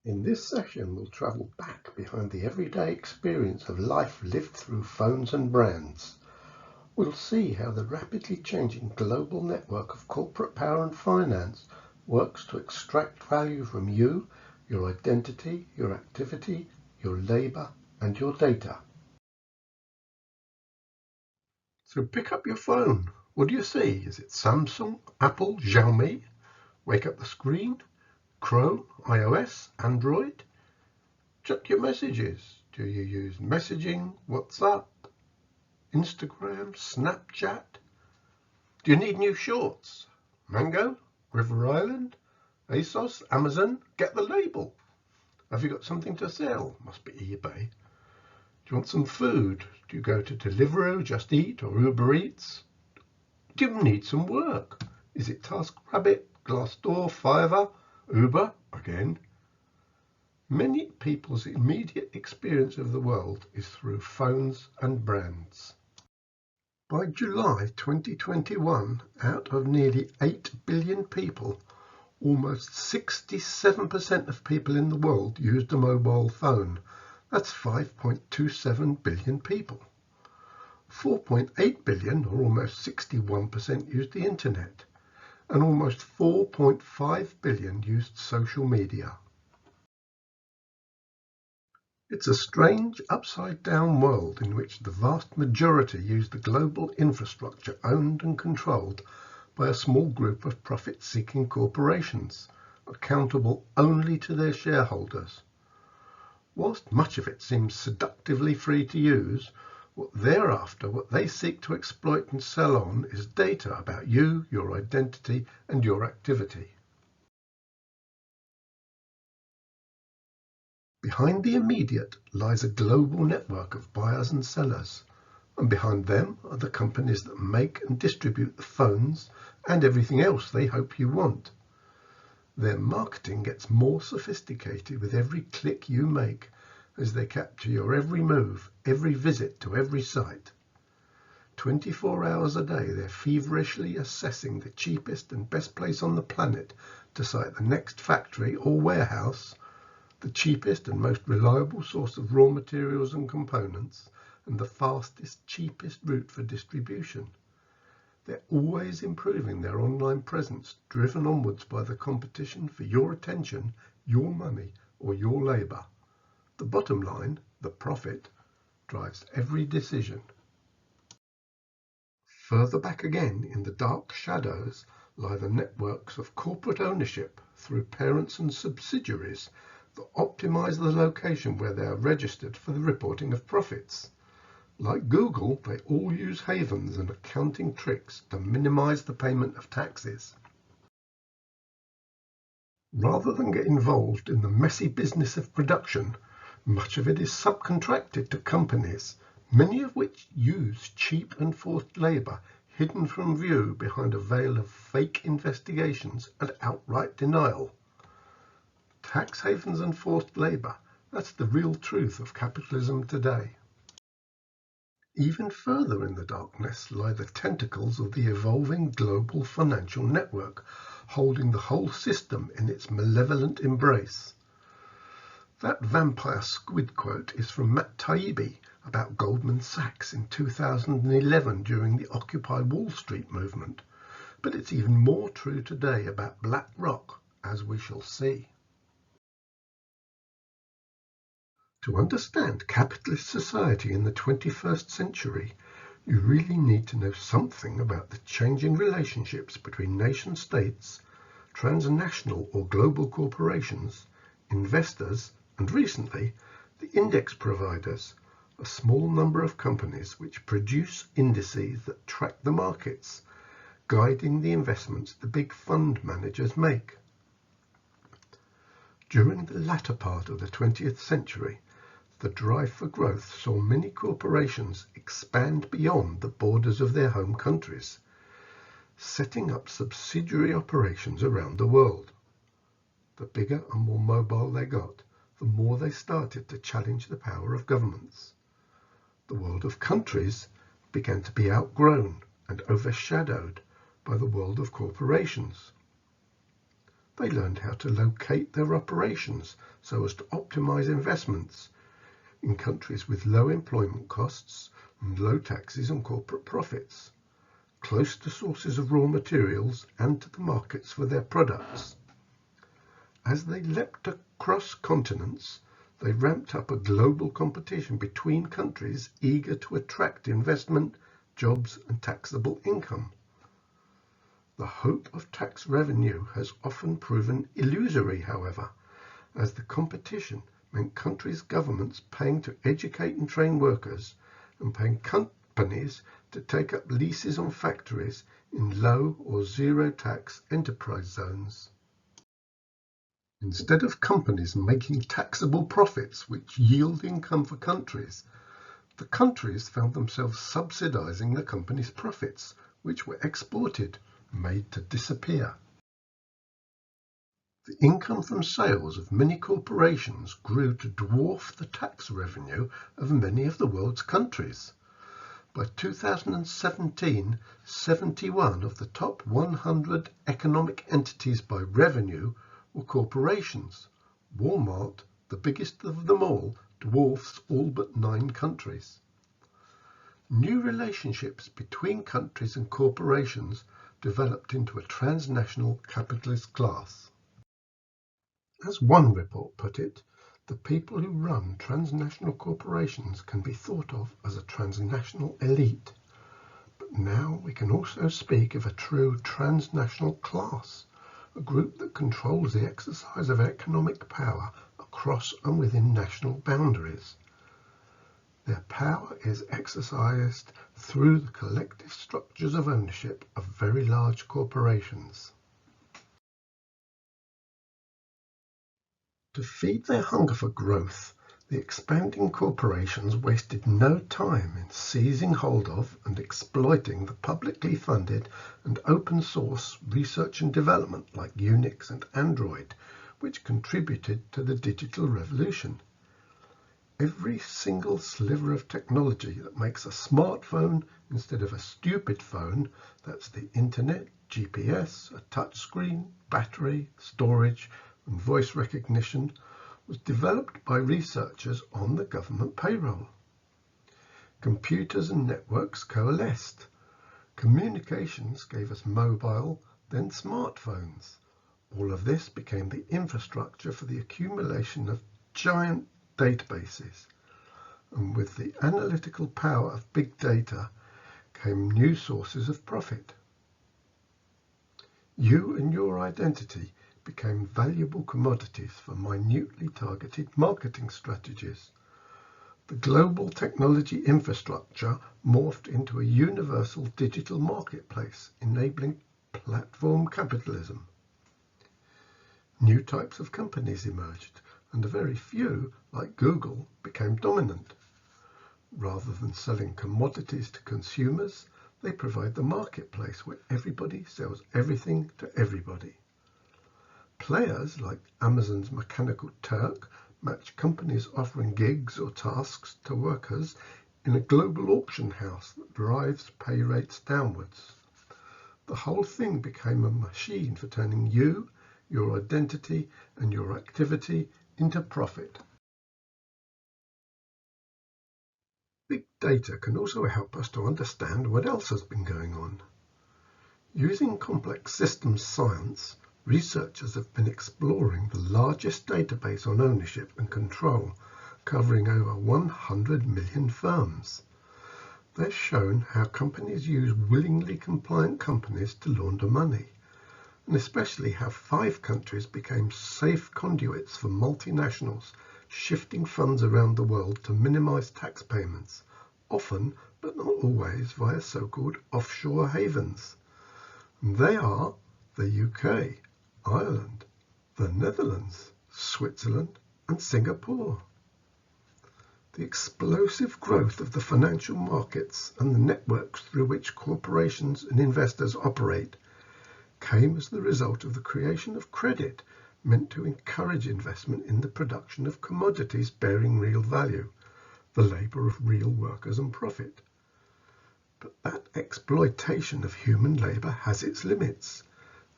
In this session, we'll travel back behind the everyday experience of life lived through phones and brands. We'll see how the rapidly changing global network of corporate power and finance works to extract value from you, your identity, your activity, your labor, and your data. So pick up your phone. What do you see? Is it Samsung, Apple, Xiaomi? Wake up the screen? Chrome, iOS, Android? Check your messages. Do you use messaging, WhatsApp, Instagram, Snapchat? Do you need new shorts? Mango, River Island, ASOS, Amazon? Get the label. Have you got something to sell? Must be eBay. Do you want some food? Do you go to Deliveroo, Just Eat, or Uber Eats? Do you need some work? Is it TaskRabbit, Glassdoor, Fiverr, Uber again? Many people's immediate experience of the world is through phones and brands. By July 2021, out of nearly 8 billion people, almost 67% of people in the world used a mobile phone. That's 5.27 billion people. 4.8 billion, or almost 61%, used the internet, and almost 4.5 billion used social media. It's a strange, upside-down world in which the vast majority use the global infrastructure owned and controlled by a small group of profit-seeking corporations, accountable only to their shareholders. Whilst much of it seems seductively free to use, what they're after, what they seek to exploit and sell on, is data about you, your identity, and your activity. Behind the immediate lies a global network of buyers and sellers, and behind them are the companies that make and distribute the phones and everything else they hope you want. Their marketing gets more sophisticated with every click you make as they capture your every move, every visit to every site. 24 hours a day, they're feverishly assessing the cheapest and best place on the planet to site the next factory or warehouse, the cheapest and most reliable source of raw materials and components, and the fastest, cheapest route for distribution. They're always improving their online presence, driven onwards by the competition for your attention, your money, or your labor. The bottom line, the profit, drives every decision. Further back again in the dark shadows lie the networks of corporate ownership through parents and subsidiaries that optimize the location where they are registered for the reporting of profits. Like Google, they all use havens and accounting tricks to minimize the payment of taxes. Rather than get involved in the messy business of production, much of it is subcontracted to companies, many of which use cheap and forced labor hidden from view behind a veil of fake investigations and outright denial. Tax havens and forced labor, that's the real truth of capitalism today. Even further in the darkness lie the tentacles of the evolving global financial network, holding the whole system in its malevolent embrace. That vampire squid quote is from Matt Taibbi about Goldman Sachs in 2011 during the Occupy Wall Street movement, but it's even more true today about BlackRock, as we shall see. To understand capitalist society in the 21st century, you really need to know something about the changing relationships between nation states, transnational or global corporations, investors, and recently, the index providers, a small number of companies which produce indices that track the markets, guiding the investments the big fund managers make. During the latter part of the 20th century, the drive for growth saw many corporations expand beyond the borders of their home countries, setting up subsidiary operations around the world. The bigger and more mobile they got, the more they started to challenge the power of governments. The world of countries began to be outgrown and overshadowed by the world of corporations. They learned how to locate their operations so as to optimize investments in countries with low employment costs and low taxes on corporate profits, close to sources of raw materials and to the markets for their products. As they leapt across continents, they ramped up a global competition between countries eager to attract investment, jobs, and taxable income. The hope of tax revenue has often proven illusory, however, as the competition meant countries' governments paying to educate and train workers and paying companies to take up leases on factories in low or zero tax enterprise zones. Instead of companies making taxable profits which yield income for countries, the countries found themselves subsidizing the companies' profits, which were exported, made to disappear. The income from sales of many corporations grew to dwarf the tax revenue of many of the world's countries. By 2017, 71 of the top 100 economic entities by revenue were corporations. Walmart, the biggest of them all, dwarfs all but 9 countries. New relationships between countries and corporations developed into a transnational capitalist class. As one report put it, the people who run transnational corporations can be thought of as a transnational elite. But now we can also speak of a true transnational class, a group that controls the exercise of economic power across and within national boundaries. Their power is exercised through the collective structures of ownership of very large corporations. To feed their hunger for growth, the expanding corporations wasted no time in seizing hold of and exploiting the publicly funded and open source research and development like Unix and Android, which contributed to the digital revolution. Every single sliver of technology that makes a smartphone instead of a stupid phone, that's the internet, GPS, a touchscreen, battery, storage, and voice recognition, was developed by researchers on the government payroll. Computers and networks coalesced. Communications gave us mobile, then smartphones. All of this became the infrastructure for the accumulation of giant databases. And with the analytical power of big data came new sources of profit. You and your identity became valuable commodities for minutely targeted marketing strategies. The global technology infrastructure morphed into a universal digital marketplace, enabling platform capitalism. New types of companies emerged, and a very few, like Google, became dominant. Rather than selling commodities to consumers, they provide the marketplace where everybody sells everything to everybody. Players like Amazon's Mechanical Turk match companies offering gigs or tasks to workers in a global auction house that drives pay rates downwards. The whole thing became a machine for turning you, your identity, and your activity into profit. Big data can also help us to understand what else has been going on. Using complex systems science, researchers have been exploring the largest database on ownership and control, covering over 100 million firms. They've shown how companies use willingly compliant companies to launder money, and especially how 5 countries became safe conduits for multinationals shifting funds around the world to minimize tax payments, often, but not always, via so-called offshore havens. They are the UK, Ireland, the Netherlands, Switzerland, and Singapore. The explosive growth of the financial markets and the networks through which corporations and investors operate came as the result of the creation of credit meant to encourage investment in the production of commodities bearing real value, the labor of real workers and profit. But that exploitation of human labor has its limits.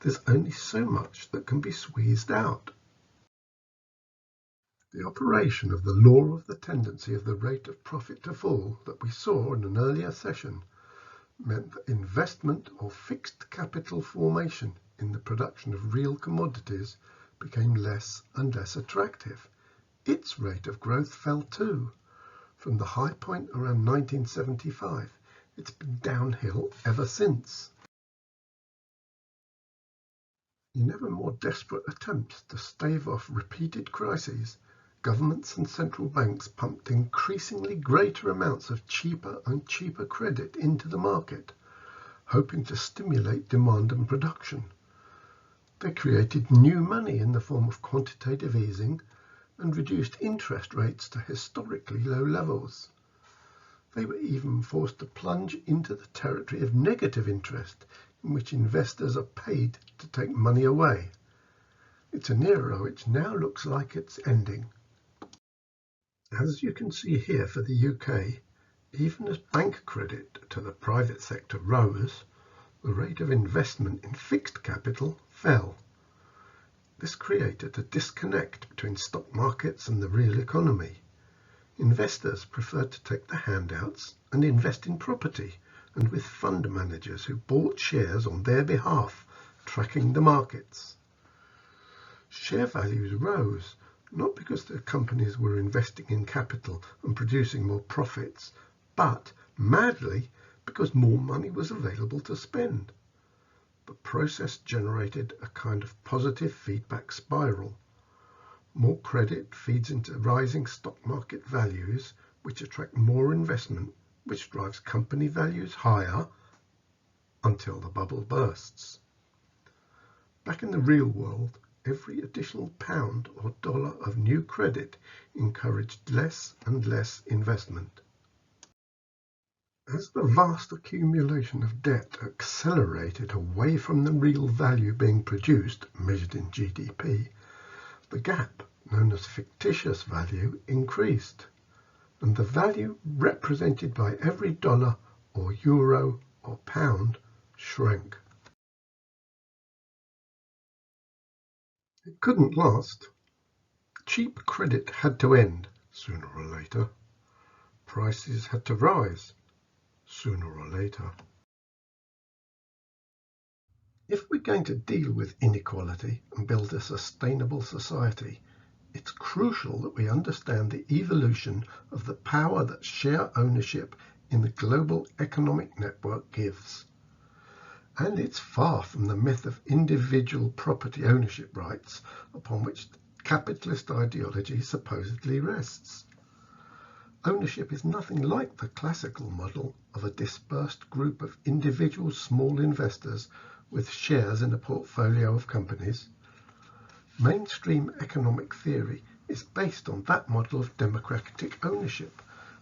there's only so much that can be squeezed out. The operation of the law of the tendency of the rate of profit to fall that we saw in an earlier session meant that investment or fixed capital formation in the production of real commodities became less and less attractive. Its rate of growth fell too. From the high point around 1975, it's been downhill ever since. In ever more desperate attempts to stave off repeated crises, governments and central banks pumped increasingly greater amounts of cheaper and cheaper credit into the market, hoping to stimulate demand and production. They created new money in the form of quantitative easing and reduced interest rates to historically low levels. They were even forced to plunge into the territory of negative interest, in which investors are paid to take money away. It's an era which now looks like it's ending. As you can see here for the UK, even as bank credit to the private sector rose, the rate of investment in fixed capital fell. This created a disconnect between stock markets and the real economy. Investors preferred to take the handouts and invest in property and with fund managers who bought shares on their behalf, tracking the markets. Share values rose, not because the companies were investing in capital and producing more profits, but madly because more money was available to spend. The process generated a kind of positive feedback spiral. More credit feeds into rising stock market values, which attract more investment, which drives company values higher until the bubble bursts. Back in the real world, every additional pound or dollar of new credit encouraged less and less investment. As the vast accumulation of debt accelerated away from the real value being produced, measured in GDP, the gap, known as fictitious value, increased, and the value represented by every dollar or euro or pound shrank. It couldn't last. Cheap credit had to end sooner or later. Prices had to rise sooner or later. If we're going to deal with inequality and build a sustainable society, it's crucial that we understand the evolution of the power that share ownership in the global economic network gives. And it's far from the myth of individual property ownership rights upon which capitalist ideology supposedly rests. Ownership is nothing like the classical model of a dispersed group of individual small investors with shares in a portfolio of companies. Mainstream economic theory is based on that model of democratic ownership,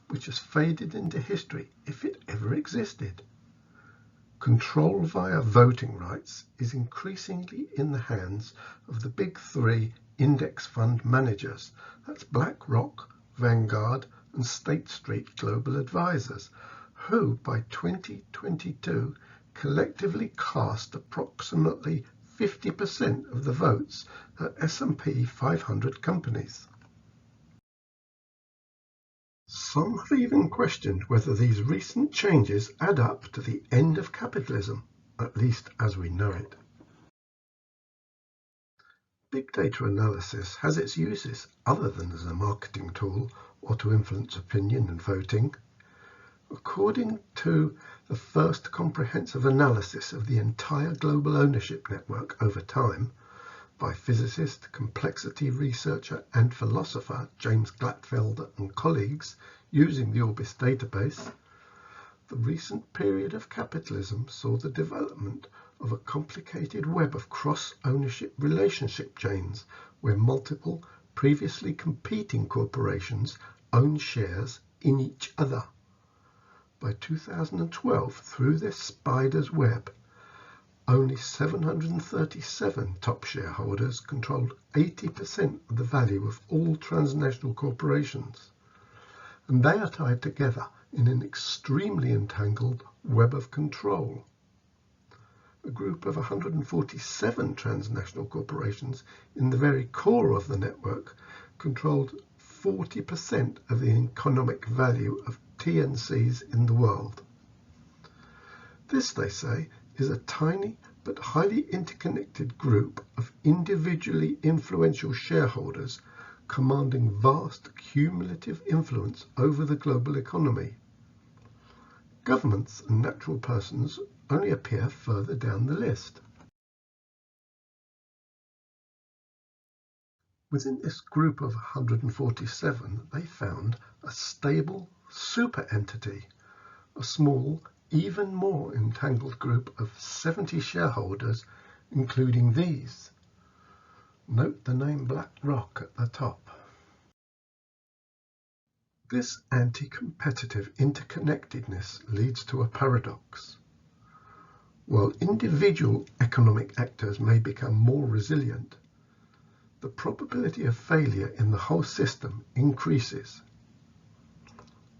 which has faded into history if it ever existed. Control via voting rights is increasingly in the hands of the big three index fund managers, that's BlackRock, Vanguard, and State Street Global Advisors, who by 2022 collectively cast approximately 50% of the votes at S&P 500 companies. Some have even questioned whether these recent changes add up to the end of capitalism, at least as we know it. Big data analysis has its uses other than as a marketing tool or to influence opinion and voting. According to the first comprehensive analysis of the entire global ownership network over time by physicist, complexity researcher and philosopher James Glatfelder and colleagues using the Orbis database, the recent period of capitalism saw the development of a complicated web of cross-ownership relationship chains where multiple previously competing corporations own shares in each other. By 2012, through this spider's web, only 737 top shareholders controlled 80% of the value of all transnational corporations, and they are tied together in an extremely entangled web of control. a group of 147 transnational corporations in the very core of the network controlled 40% of the economic value of TNCs in the world. This, they say, is a tiny but highly interconnected group of individually influential shareholders commanding vast cumulative influence over the global economy. Governments and natural persons only appear further down the list. Within this group of 147, they found a stable super-entity, a small, even more entangled group of 70 shareholders, including these. Note the name BlackRock at the top. This anti-competitive interconnectedness leads to a paradox. While individual economic actors may become more resilient, the probability of failure in the whole system increases.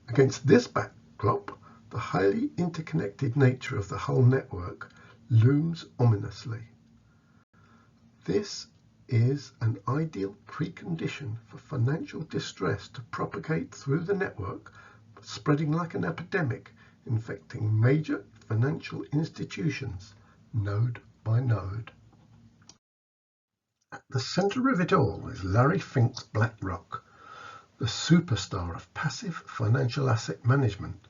Against this backdrop, the highly interconnected nature of the whole network looms ominously. This is an ideal precondition for financial distress to propagate through the network, spreading like an epidemic, infecting major financial institutions, node by node. At the center of it all is Larry Fink's BlackRock, the superstar of passive financial asset management.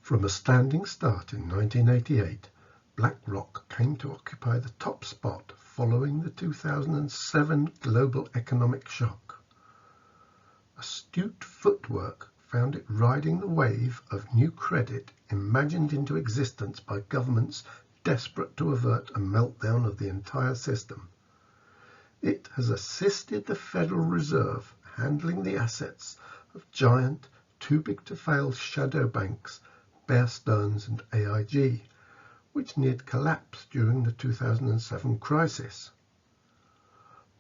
From a standing start in 1988, BlackRock came to occupy the top spot following the 2007 global economic shock. Astute footwork found it riding the wave of new credit imagined into existence by governments desperate to avert a meltdown of the entire system. It has assisted the Federal Reserve handling the assets of giant, too-big-to-fail shadow banks, Bear Stearns and AIG, which neared collapse during the 2007 crisis.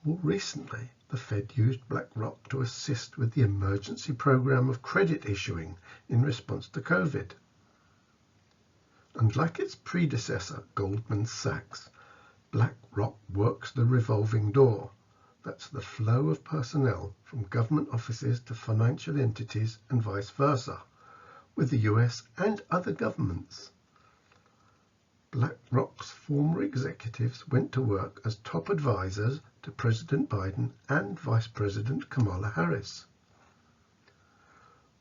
More recently, the Fed used BlackRock to assist with the emergency program of credit issuing in response to COVID. And like its predecessor, Goldman Sachs, BlackRock works the revolving door. That's the flow of personnel from government offices to financial entities and vice versa, with the US and other governments. BlackRock's former executives went to work as top advisors to President Biden and Vice President Kamala Harris.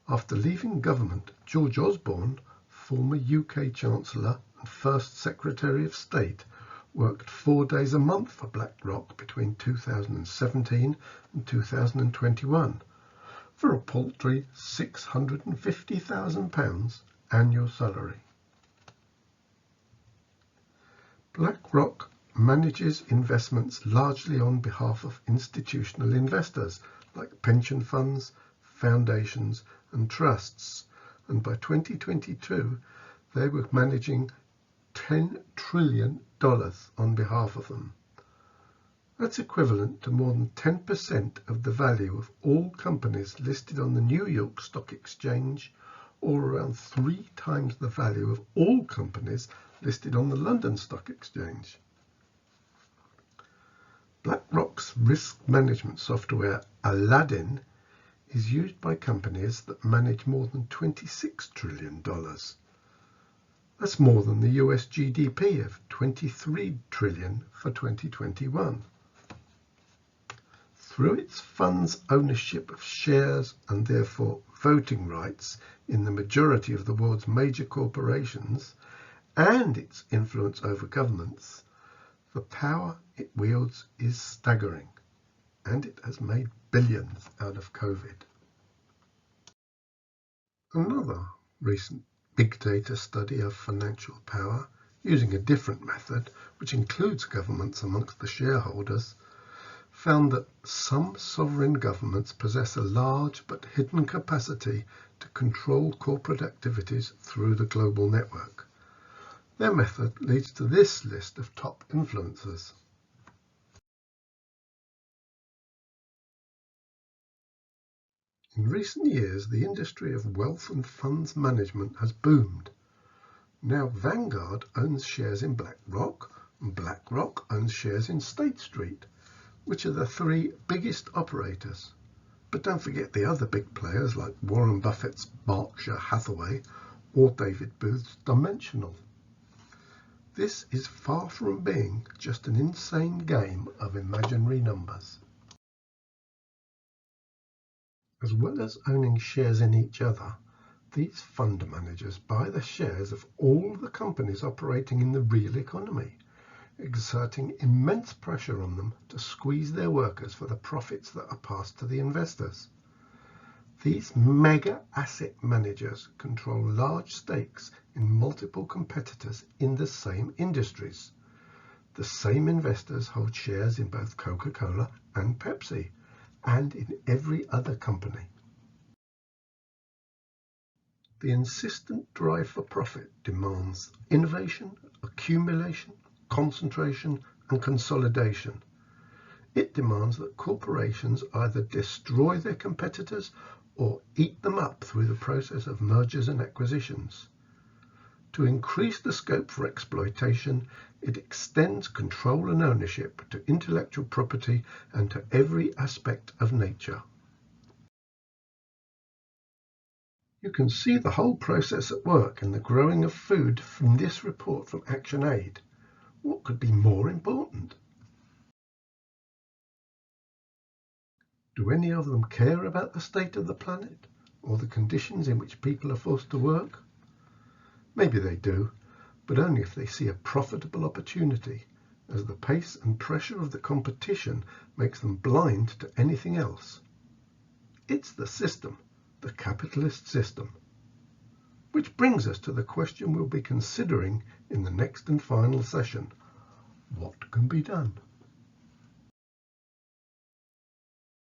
After leaving government, George Osborne, former UK Chancellor and First Secretary of State, worked 4 days a month for BlackRock between 2017 and 2021 for a paltry £650,000 annual salary. BlackRock manages investments largely on behalf of institutional investors like pension funds, foundations, and trusts, and by 2022 they were managing $10 trillion on behalf of them. That's equivalent to more than 10% of the value of all companies listed on the New York Stock Exchange, or around 3 times the value of all companies listed on the London Stock Exchange. BlackRock's risk management software Aladdin is used by companies that manage more than $26 trillion. That's more than the US GDP of $23 trillion for 2021. Through its fund's ownership of shares and therefore voting rights in the majority of the world's major corporations and its influence over governments, the power it wields is staggering, and it has made billions out of COVID. Another recent big data study of financial power, using a different method, which includes governments amongst the shareholders, found that some sovereign governments possess a large but hidden capacity to control corporate activities through the global network. Their method leads to this list of top influencers. In recent years, the industry of wealth and funds management has boomed. Now Vanguard owns shares in BlackRock, and BlackRock owns shares in State Street, which are the three biggest operators. But don't forget the other big players like Warren Buffett's Berkshire Hathaway or David Booth's Dimensional. This is far from being just an insane game of imaginary numbers. As well as owning shares in each other, these fund managers buy the shares of all the companies operating in the real economy, exerting immense pressure on them to squeeze their workers for the profits that are passed to the investors. These mega asset managers control large stakes in multiple competitors in the same industries. The same investors hold shares in both Coca-Cola and Pepsi, and in every other company. The insistent drive for profit demands innovation, accumulation, concentration, and consolidation. It demands that corporations either destroy their competitors or eat them up through the process of mergers and acquisitions. To increase the scope for exploitation, it extends control and ownership to intellectual property and to every aspect of nature. You can see the whole process at work in the growing of food from this report from ActionAid. What could be more important? Do any of them care about the state of the planet or the conditions in which people are forced to work? Maybe they do, but only if they see a profitable opportunity, as the pace and pressure of the competition makes them blind to anything else. It's the system, the capitalist system. Which brings us to the question we'll be considering in the next and final session. What can be done?